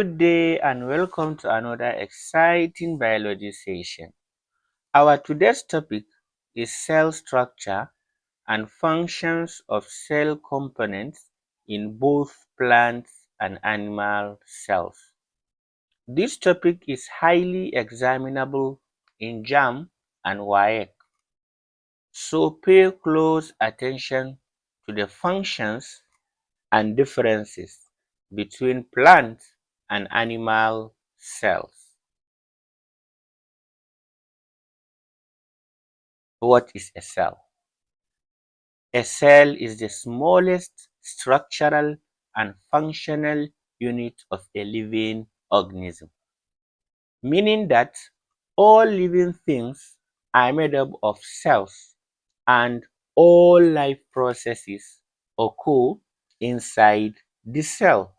Good day and welcome to another exciting biology session. Our today's topic is cell structure and functions of cell components in both plants and animal cells. This topic is highly examinable in JAMB and WAEC, so pay close attention to the functions and differences between plant and animal cells. What is a cell? A cell is the smallest structural and functional unit of a living organism, meaning that all living things are made up of cells and all life processes occur inside the cell.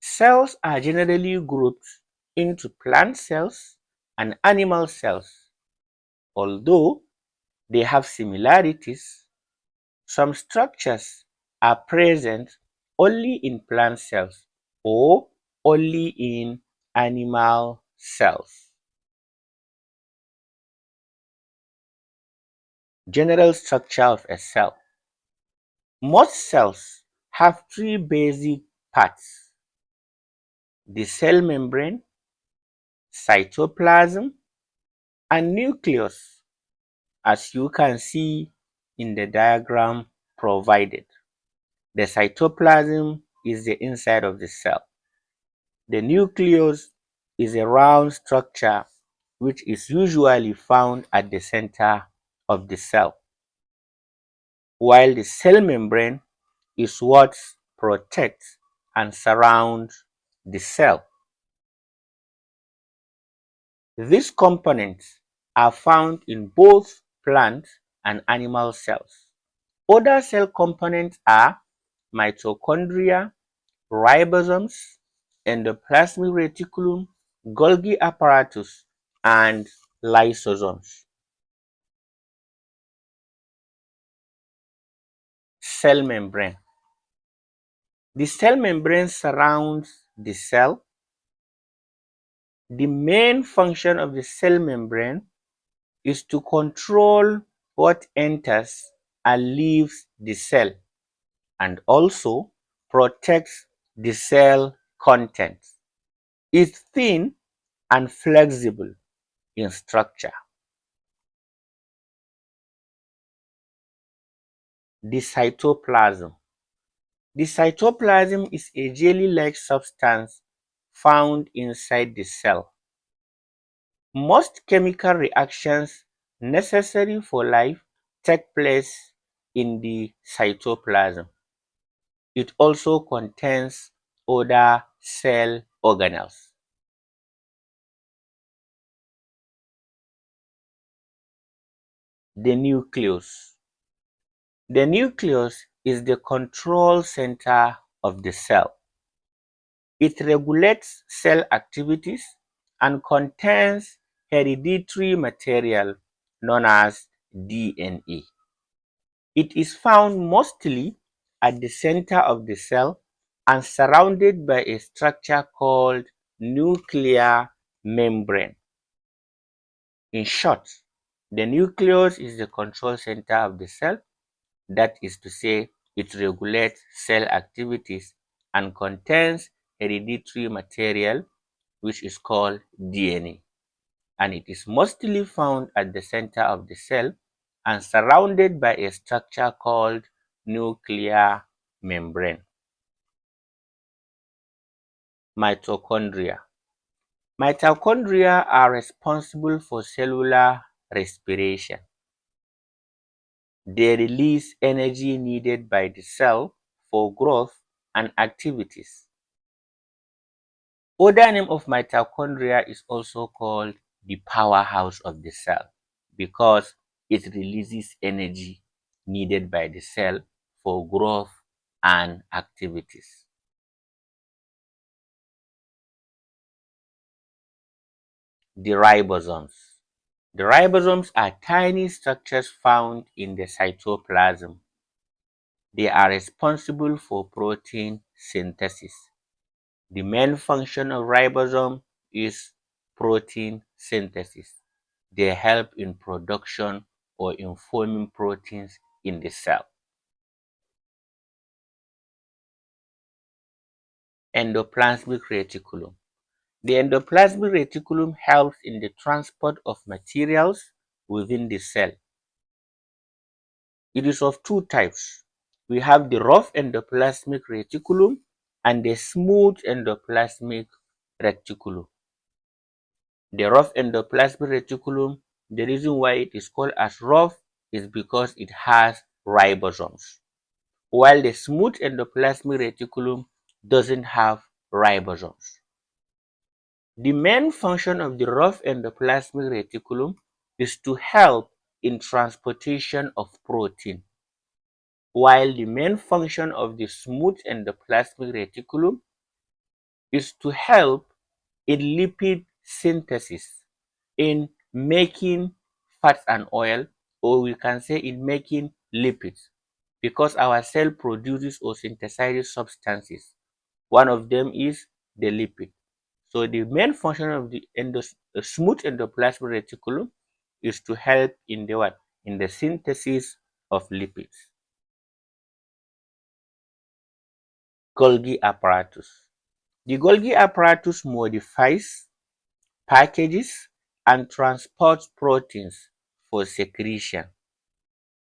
Cells are generally grouped into plant cells and animal cells. Although they have similarities, some structures are present only in plant cells or only in animal cells. General structure of a cell. Most cells have three basic parts: the cell membrane, cytoplasm, and nucleus, as you can see in the diagram provided. The cytoplasm is the inside of the cell. The nucleus is a round structure which is usually found at the center of the cell, while the cell membrane is what protects and surrounds the cell. These components are found in both plant and animal cells. Other cell components are mitochondria, ribosomes, endoplasmic reticulum, Golgi apparatus, and lysosomes. Cell membrane. The cell membrane surrounds the cell. The main function of the cell membrane is to control what enters and leaves the cell, and also protects the cell contents. It's thin and flexible in structure. The cytoplasm. The cytoplasm is a jelly-like substance found inside the cell. Most chemical reactions necessary for life take place in the cytoplasm. It also contains other cell organelles. The nucleus. The nucleus is the control center of the cell. It regulates cell activities and contains hereditary material known as DNA. It is found mostly at the center of the cell and surrounded by a structure called nuclear membrane. In short, the nucleus is the control center of the cell. That is to say, it regulates cell activities and contains hereditary material which is called DNA, and it is mostly found at the center of the cell and surrounded by a structure called nuclear membrane. Mitochondria. Mitochondria are responsible for cellular respiration. They release energy needed by the cell for growth and activities. Other name of mitochondria is also called the powerhouse of the cell because it releases energy needed by the cell for growth and activities. The ribosomes. The ribosomes are tiny structures found in the cytoplasm. They are responsible for protein synthesis. The main function of ribosome is protein synthesis. They help in production or in forming proteins in the cell. Endoplasmic reticulum. The endoplasmic reticulum helps in the transport of materials within the cell. It is of two types. We have the rough endoplasmic reticulum and the smooth endoplasmic reticulum. The rough endoplasmic reticulum, the reason why it is called as rough is because it has ribosomes, while the smooth endoplasmic reticulum doesn't have ribosomes. The main function of the rough endoplasmic reticulum is to help in transportation of protein, while the main function of the smooth endoplasmic reticulum is to help in lipid synthesis, in making fats and oil, or we can say in making lipids, because our cell produces or synthesizes substances. One of them is the lipid. So the main function of the smooth endoplasmic reticulum is to help in the what? In the synthesis of lipids. Golgi apparatus. The Golgi apparatus modifies, packages, and transports proteins for secretion.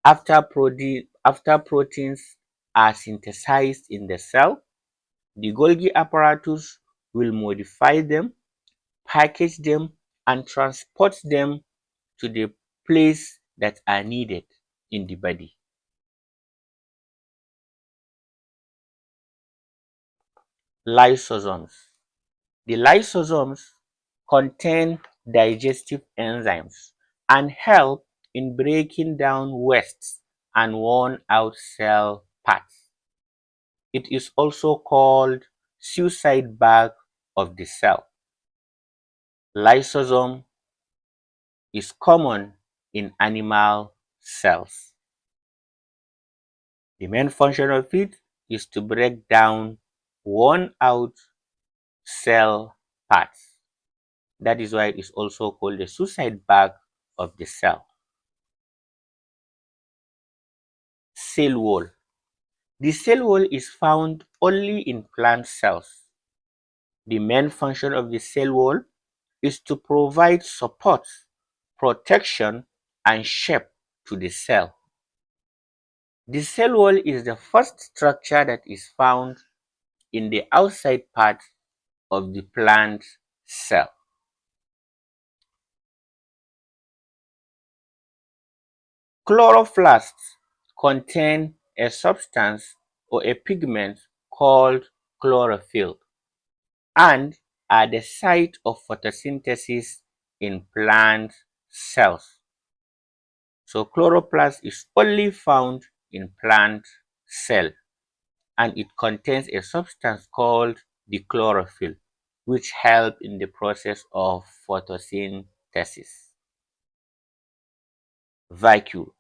After proteins are synthesized in the cell, the Golgi apparatus will modify them, package them, and transport them to the place that are needed in the body. Lysosomes. The lysosomes contain digestive enzymes and help in breaking down wastes and worn out cell parts. It is also called suicide bag of the cell. Lysosome is common in animal cells. The main function of it is to break down worn out cell parts. That is why it is also called the suicide bag of the cell. Cell wall. The cell wall is found only in plant cells. The main function of the cell wall is to provide support, protection, and shape to the cell. The cell wall is the first structure that is found in the outside part of the plant cell. Chloroplasts contain a substance or a pigment called chlorophyll and are the site of photosynthesis in plant cells. So chloroplast is only found in plant cell and it contains a substance called the chlorophyll which help in the process of photosynthesis. Vacuole.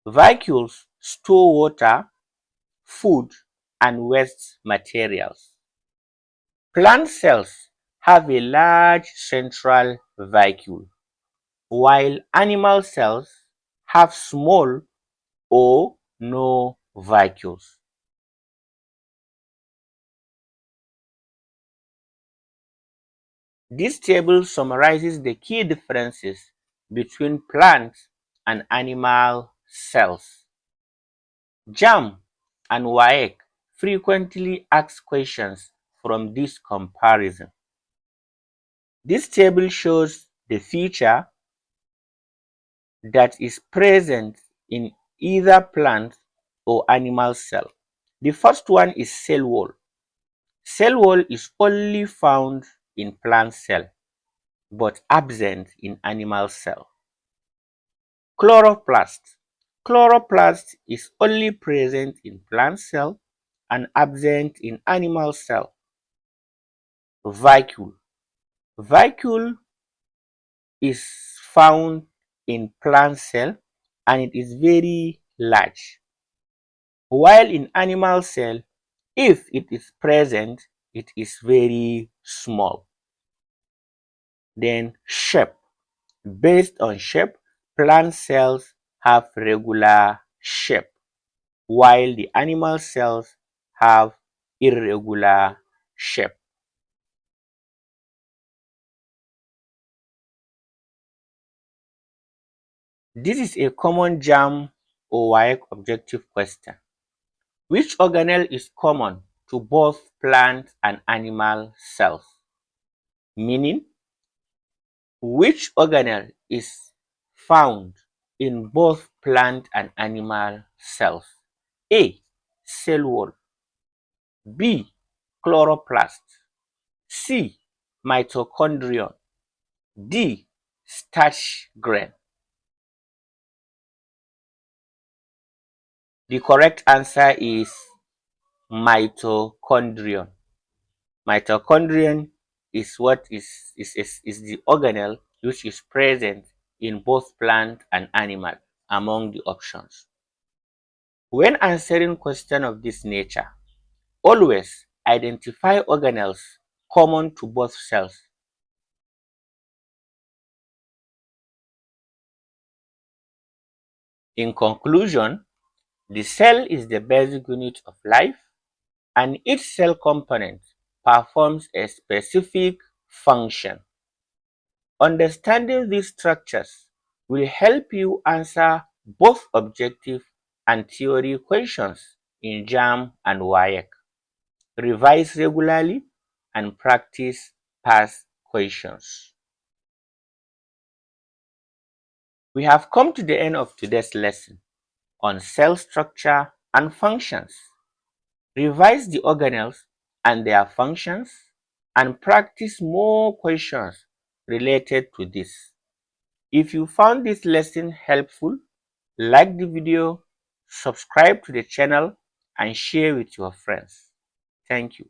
Vacuoles store water, food, and waste materials. Plant cells have a large central vacuole, while animal cells have small or no vacuoles. This table summarizes the key differences between plant and animal cells. JAMB and WAEC frequently ask questions from this comparison. This table shows the feature that is present in either plant or animal cell. The first one is cell wall. Cell wall is only found in plant cell but absent in animal cell. Chloroplast. Chloroplast is only present in plant cell and absent in animal cell. Vacuole. Vacuole is found in plant cell and it is very large. while in animal cell, if it is present, it is very small. Then shape. Based on shape, plant cells have regular shape, while the animal cells have irregular shape. This is a common JAMB or WAEC objective question. Which organelle is common to both plant and animal cells? Meaning, which organelle is found in both plant and animal cells? A. Cell wall. B. Chloroplast. C. Mitochondrion. D. Starch grain. The correct answer is mitochondrion. Mitochondrion is is the organelle which is present in both plant and animal among the options. When answering questions of this nature, always identify organelles common to both cells. In conclusion, the cell is the basic unit of life, and each cell component performs a specific function. Understanding these structures will help you answer both objective and theory questions in JAMB and WAEC. Revise regularly and practice past questions. We have come to the end of today's lesson on cell structure and functions. Revise the organelles and their functions and practice more questions related to this. If you found this lesson helpful, like the video, subscribe to the channel, and share with your friends. Thank you.